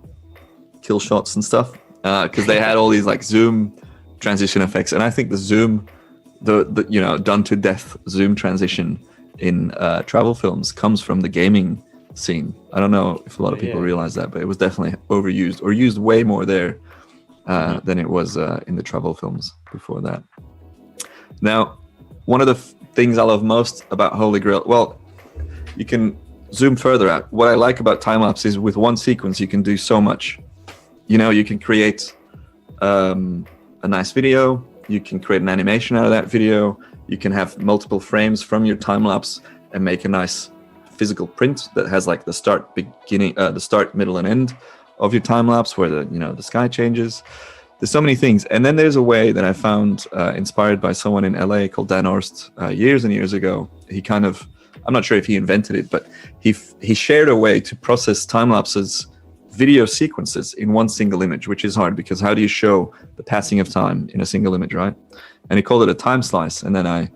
kill shots and stuff, because they had all these zoom transition effects, and I think the zoom, the done to death zoom transition in travel films comes from the gaming scene. I don't know if a lot of people realize that, but it was definitely overused, or used way more there than it was in the travel films before that. Now, one of the things I love most about Holy Grail, well, you can zoom further out. What I like about time lapse is with one sequence you can do so much. You can create a nice video, you can create an animation out of that video, you can have multiple frames from your time lapse and make a nice physical print that has the start, beginning, the start, middle, and end of your time lapse, where the sky changes. There's so many things. And then there's a way that I found inspired by someone in LA called Dan Orst years and years ago. He kind of, I'm not sure if he invented it, but he shared a way to process time lapses video sequences in one single image, which is hard because how do you show the passing of time in a single image, right? And he called it a time slice. And then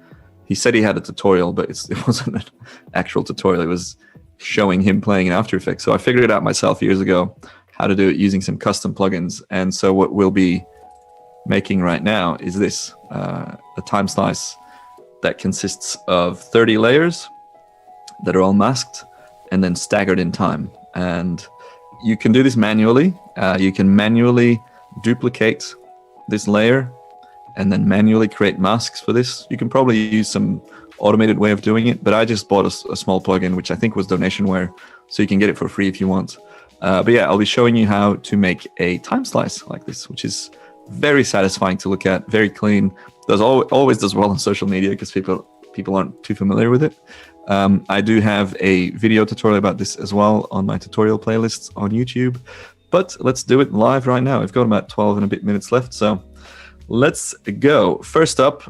he said he had a tutorial, but it wasn't an actual tutorial. It was showing him playing in After Effects. So I figured it out myself years ago how to do it using some custom plugins. And so what we'll be making right now is this, a time slice that consists of 30 layers that are all masked and then staggered in time. And you can do this manually. You can manually duplicate this layer and then manually create masks for this. You can probably use some automated way of doing it, but I just bought a small plugin, which I think was donationware, so you can get it for free if you want. But yeah, I'll be showing you how to make a time slice like this, which is very satisfying to look at, very clean. Always does well on social media because people aren't too familiar with it. I do have a video tutorial about this as well on my tutorial playlists on YouTube, but let's do it live right now. I've got about 12 and a bit minutes left, so let's go. First up,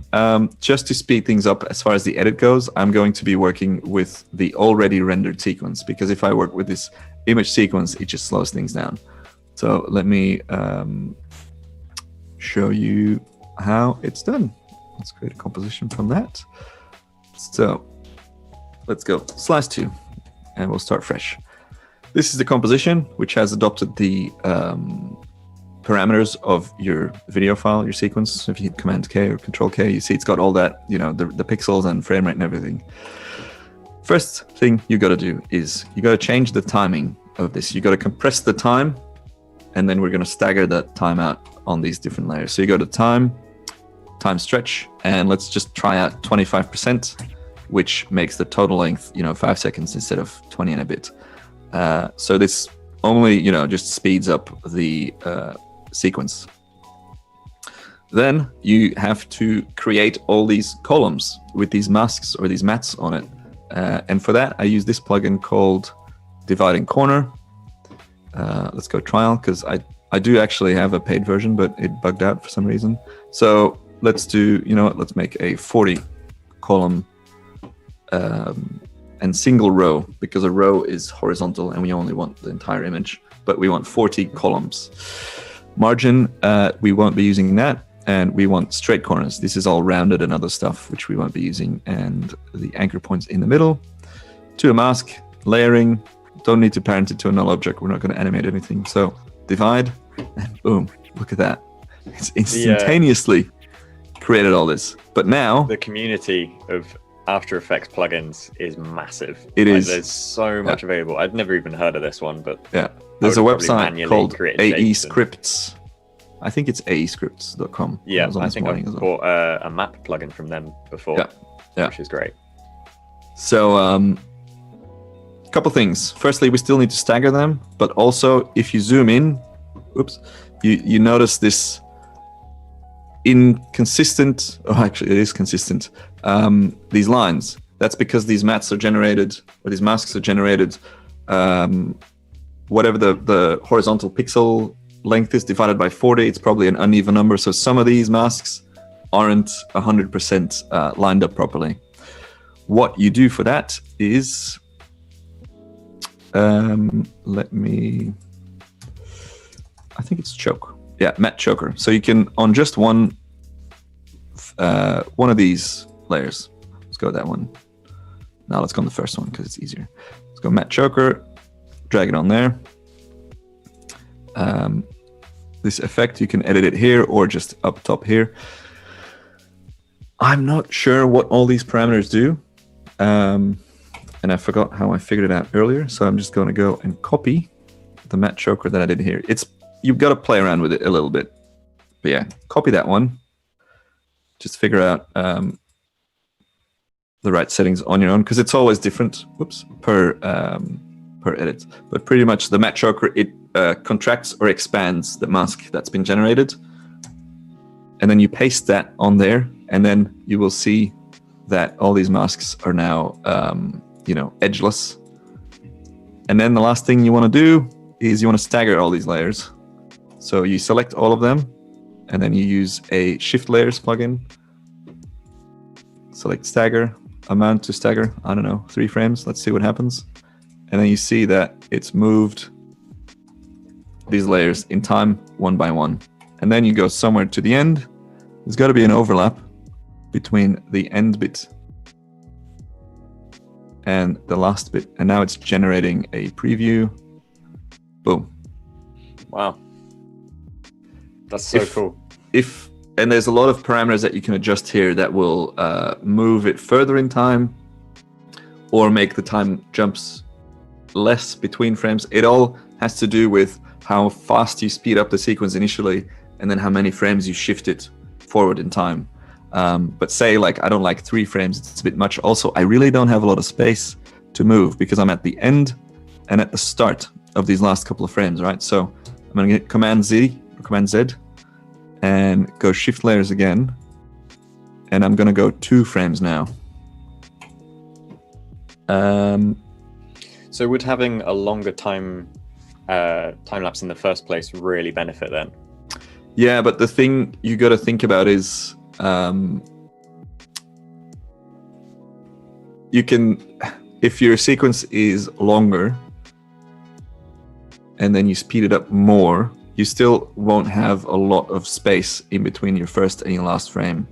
just to speed things up as far as the edit goes, I'm going to be working with the already rendered sequence, because if I work with this image sequence, it just slows things down. So let me show you how it's done. Let's create a composition from that. So let's go slice 2 and we'll start fresh. This is the composition, which has adopted the parameters of your video file, your sequence. If you hit Command K or Control K, you see it's got all that, the pixels and frame rate and everything. First thing you got to do is you got to change the timing of this. You got to compress the time, and then we're going to stagger that time out on these different layers. So you go to time stretch, and let's just try out 25%, which makes the total length, 5 seconds instead of 20 and a bit. So this only, just speeds up the sequence. Then you have to create all these columns with these masks or these mats on it. And for that, I use this plugin called Dividing Corner. Let's go trial, because I do actually have a paid version, but it bugged out for some reason. So let's do, let's make a 40 column and single row, because a row is horizontal and we only want the entire image, but we want 40 columns. Margin, we won't be using that, and we want straight corners. This is all rounded and other stuff, which we won't be using, and the anchor points in the middle. To a mask, layering, don't need to parent it to a null object. We're not going to animate anything. So divide, and boom, look at that. It's instantaneously created all this. But now the community of After Effects plugins is massive. It is. There's so much available. I'd never even heard of this one, but yeah, there's a would probably website manually called create AE shapes and- Scripts. I think it's aescripts.com. Yeah, was on I this think morning I've as well. bought a map plugin from them before, Yeah. which is great. So, a couple things. Firstly, we still need to stagger them, but also if you zoom in, you notice this inconsistent, oh, actually it is consistent, these lines. That's because these mats are generated, or these masks are generated, whatever the horizontal pixel length is divided by 40, it's probably an uneven number. So some of these masks aren't 100% lined up properly. What you do for that is, let me, I think it's choke. Yeah, matte choker. So you can, on just one of these layers, let's go with that one. Now let's go on the first one because it's easier. Let's go matte choker, drag it on there. This effect, you can edit it here or just up top here. I'm not sure what all these parameters do. And I forgot how I figured it out earlier. So I'm just going to go and copy the matte choker that I did here. You've got to play around with it a little bit. But yeah, copy that one. Just figure out the right settings on your own, because it's always different per edit. But pretty much the matte choker, it contracts or expands the mask that's been generated. And then you paste that on there, and then you will see that all these masks are now edgeless. And then the last thing you want to do is you want to stagger all these layers. So you select all of them, and then you use a Shift Layers plugin. Select stagger, amount to stagger, I don't know, 3 frames. Let's see what happens. And then you see that it's moved these layers in time, one by one. And then you go somewhere to the end. There's got to be an overlap between the end bit and the last bit. And now it's generating a preview. Boom. Wow. That's so cool. And there's a lot of parameters that you can adjust here that will move it further in time or make the time jumps less between frames. It all has to do with how fast you speed up the sequence initially and then how many frames you shift it forward in time. But say like I don't like 3 frames, it's a bit much. Also, I really don't have a lot of space to move because I'm at the end and at the start of these last couple of frames, right? So I'm going to get Command Z or Command Z and go Shift Layers again. And I'm going to go 2 frames now. So would having a longer time lapse in the first place really benefit then? Yeah, but the thing you got to think about is you can, if your sequence is longer and then you speed it up more, you still won't have a lot of space in between your first and your last frame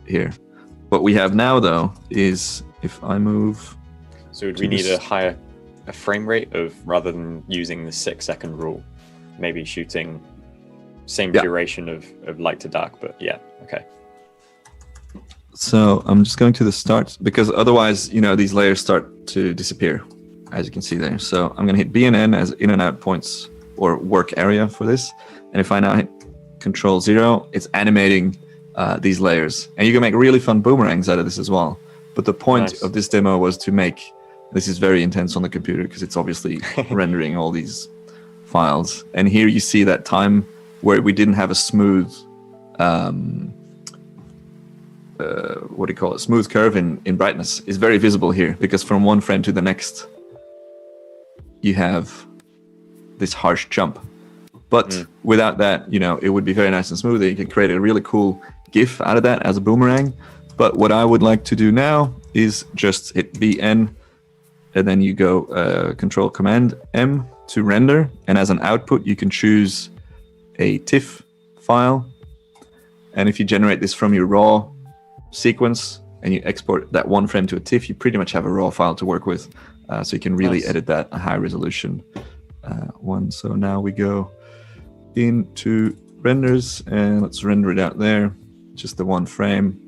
here. What we have now though is if I move, so would we need a frame rate of, rather than using the 6-second rule, maybe shooting same duration of light to dark, but yeah, okay. So I'm just going to the start because otherwise, these layers start to disappear, as you can see there. So I'm going to hit B and N as in and out points or work area for this. And if I now hit Control 0, it's animating these layers. And you can make really fun boomerangs out of this as well. But the point of this demo was to make, this is very intense on the computer because it's obviously rendering all these files. And here you see that time where we didn't have a smooth, smooth curve in brightness is very visible here because from one frame to the next, you have this harsh jump. But without that, it would be very nice and smooth. You can create a really cool GIF out of that as a boomerang. But what I would like to do now is just hit VN, and then you go Control Command M to render. And as an output, you can choose a TIFF file. And if you generate this from your raw sequence and you export that one frame to a TIFF, you pretty much have a raw file to work with. So you can really edit that a high resolution one. So now we go into renders and let's render it out there, just the one frame.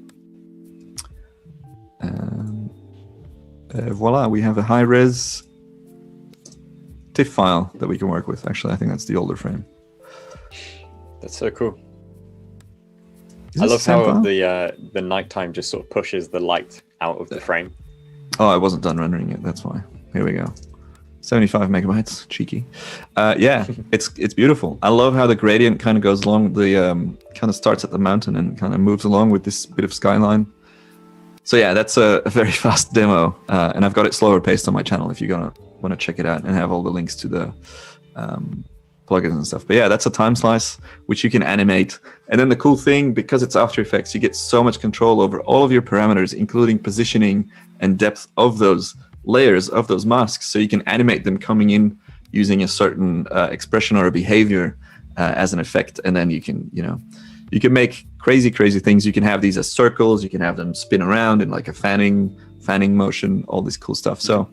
Voila, we have a high-res TIFF file that we can work with. Actually, I think that's the older frame. That's so cool. Is I this love the same how file? the nighttime just sort of pushes the light out of the frame. Oh, I wasn't done rendering it. That's why. Here we go. 75 megabytes, cheeky. Yeah, it's beautiful. I love how the gradient kind of goes along. The kind of starts at the mountain and kind of moves along with this bit of skyline. So yeah, that's a very fast demo, and I've got it slower paced on my channel if you're gonna want to check it out and have all the links to the plugins and stuff. But yeah, that's a time slice which you can animate. And then the cool thing, because it's After Effects, you get so much control over all of your parameters, including positioning and depth of those layers of those masks, so you can animate them coming in using a certain expression or a behavior as an effect, and then you can you can make crazy things. You can have these as circles, you can have them spin around in like a fanning motion, all this cool stuff. So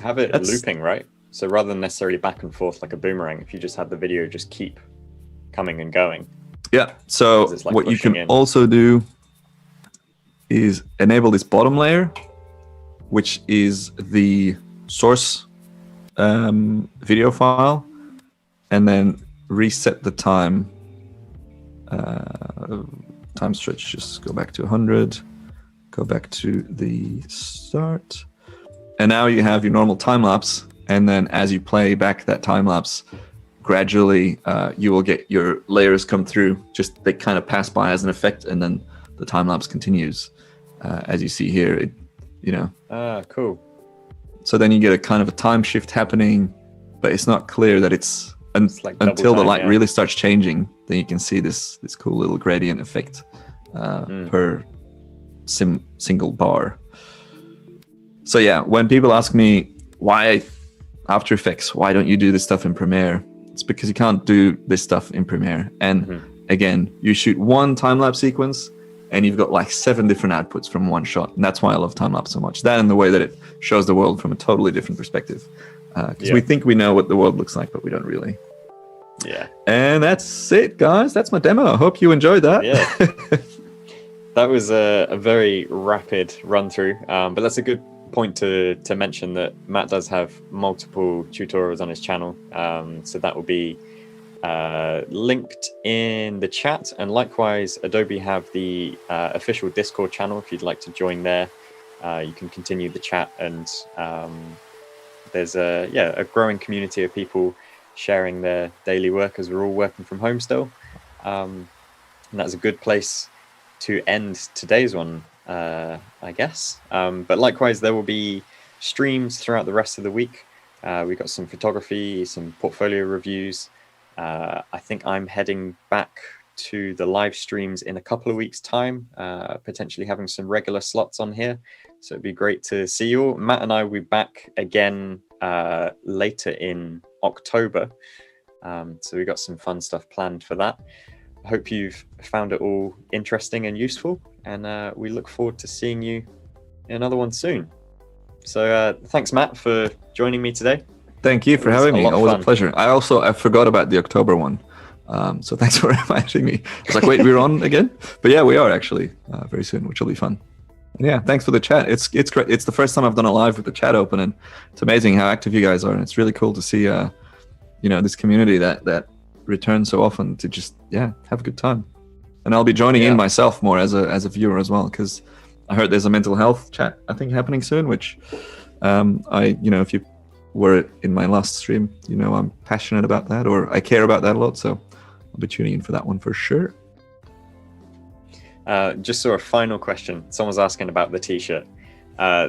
have it looping, right? So rather than necessarily back and forth like a boomerang, if you just had the video just keep coming and going. Yeah, so like what you can also do is enable this bottom layer, which is the source video file, and then reset the time stretch. Just go back to 100, go back to the start, and now you have your normal time lapse. And then as you play back that time lapse, gradually you will get your layers come through. Just they kind of pass by as an effect, and then the time lapse continues. As you see here, cool. So then you get a kind of a time shift happening, but it's not clear that it's like until the light really starts changing. Then you can see this cool little gradient effect per single bar. So yeah, when people ask me why After Effects, why don't you do this stuff in Premiere? It's because you can't do this stuff in Premiere. And again, you shoot one time-lapse sequence and you've got like 7 different outputs from one shot. And that's why I love time-lapse so much. That and the way that it shows the world from a totally different perspective. Because we think we know what the world looks like, but we don't really. Yeah. And that's it, guys. That's my demo. I hope you enjoyed that. Yeah. That was a very rapid run through. But that's a good point to mention that Matt does have multiple tutorials on his channel. So that will be linked in the chat, and likewise Adobe have the official Discord channel if you'd like to join there. You can continue the chat, and there's a growing community of people sharing their daily work as we're all working from home still, and that's a good place to end today's one, I guess. But likewise there will be streams throughout the rest of the week. We've got some photography, some portfolio reviews. I think I'm heading back to the live streams in a couple of weeks' time, potentially having some regular slots on here. So it'd be great to see you all. Matt and I will be back again later in October. So we've got some fun stuff planned for that. I hope you've found it all interesting and useful, and we look forward to seeing you in another one soon. So thanks, Matt, for joining me today. Thank you for having me. Always a pleasure. I forgot about the October one. So thanks for inviting me. I was like, wait, we're on again? But yeah, we are actually very soon, which will be fun. And yeah, thanks for the chat. It's great. It's the first time I've done a live with the chat open, and it's amazing how active you guys are. And it's really cool to see, this community that returns so often to just, have a good time. And I'll be joining in myself more as a viewer as well, because I heard there's a mental health chat, I think, happening soon, which if you were in my last stream, I'm passionate about that, or I care about that a lot, so I'll be tuning in for that one for sure. Just saw a final question. Someone's asking about the t-shirt.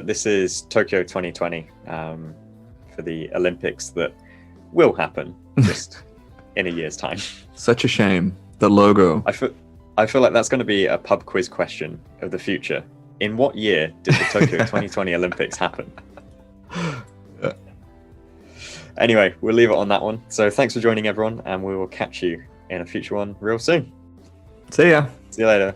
This is Tokyo 2020 for the Olympics that will happen just in a year's time. Such a shame. The logo. I feel like that's going to be a pub quiz question of the future. In what year did the Tokyo 2020 Olympics happen? Anyway, we'll leave it on that one. So thanks for joining, everyone, and we will catch you in a future one real soon. See ya. See you later.